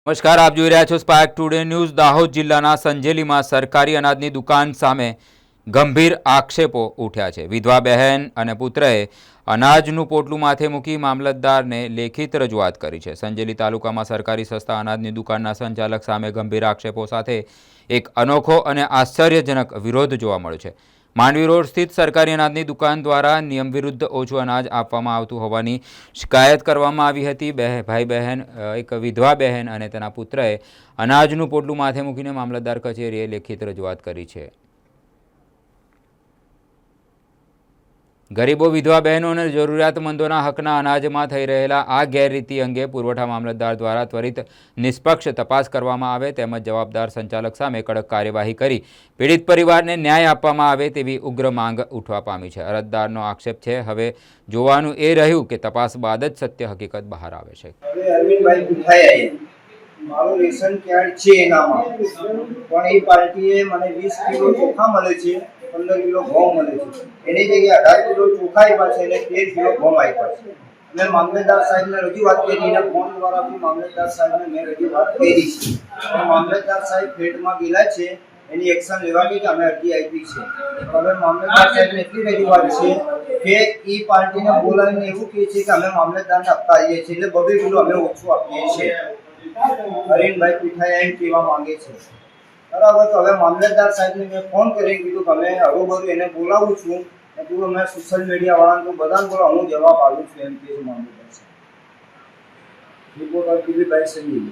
નમસ્કાર, આપ જોઈ રહ્યા છો સ્પાર્ક ટુડે ન્યૂઝ। દાહોદ જિલ્લાના સંજેલીમાં સરકારી અનાજની દુકાન સામે ગંભીર આક્ષેપો ઉઠ્યા છે। વિધવા બહેન અને પુત્રએ અનાજનું પોટલું માથે મૂકી મામલતદારને લેખિત રજૂઆત કરી છે। સંજેલી તાલુકામાં સરકારી સસ્તા અનાજની દુકાનના સંચાલક સામે ગંભીર આક્ષેપો સાથે એક અનોખો અને આશ્ચર્યજનક વિરોધ જોવા મળ્યો છે। માંડવી રોડ સ્થિત સરકારી અનાજની દુકાન દ્વારા નિયમ વિરુદ્ધ ઓછું અનાજ આપવામાં આવતું હોવાની શિકાયત કરવામાં આવી હતી। ભાઈ બહેન એક વિધવા બહેન અને તેના પુત્રએ અનાજનું પોટલું માથે મૂકીને મામલતદાર કચેરીએ લેખિત રજૂઆત કરી છે। ગરીબો, વિધવા બહેનો અને જરૂરિયાતમંદોના હકના અનાજમાં થઈ રહેલા આ ગેરરીતિ અંગે પુરવઠા મામલતદાર દ્વારા ત્વરિત નિષ્પક્ષ તપાસ કરવામાં આવે તેમજ જવાબદાર સંચાલક સામે કડક કાર્યવાહી કરી પીડિત પરિવારને ન્યાય આપવામાં આવે તેવી ઉગ્ર માંગ ઉઠવા પામી છે। અરજદારનો આક્ષેપ છે, હવે જોવાનું એ રહ્યું કે તપાસ બાદ જ સત્ય હકીકત બહાર આવે છે। અરવિંદભાઈ પીઠાઈ મારું રેશન કાર્ડ છે એનામાં પણ એ પાર્ટીએ મને 20 કિલો ચોખા મળે છે, 15 કિલો ઘઉં મળે છે, એની જગ્યાએ 18 કિલો ચોખા આપ્યા છે અને 13 કિલો ઘઉં આપ્યા છે। મેં મામલતદાર સાહેબને રજૂઆત કરી અને ફોન દ્વારા બી મામલતદાર સાહેબને મેં રજૂઆત કરી છે, પણ મામલતદાર સાહેબ ફેટમાં ગયેલા છે, એની એક્શન લેવાની કે અમે અરજી આપી છે। હવે મામલતદાર સાહેબને એટલી રજૂઆત છે કે એ પાર્ટીને બોલાવીને એવું કહે છે કે અમે મામલતદારને આપતા આવીએ છીએ એટલે 2 કિલો અમે ઓછું આપીએ છીએ। અરવિંદભાઈ પીઠાઈ એમ કહેવા માંગે છે, બરાબર। તો હવે મામલતદાર સાહેબને મેં ફોન કરી કીધું કે અમે હરોભરું એને બોલાવું છું, તું મેં સોશિયલ મીડિયા વાળાને બધાને બોલા હું જવાબ આપું છું એમ કે મામલતદાર સાહેબ। રિપોર્ટર દિલીપભાઈ સંજીવ।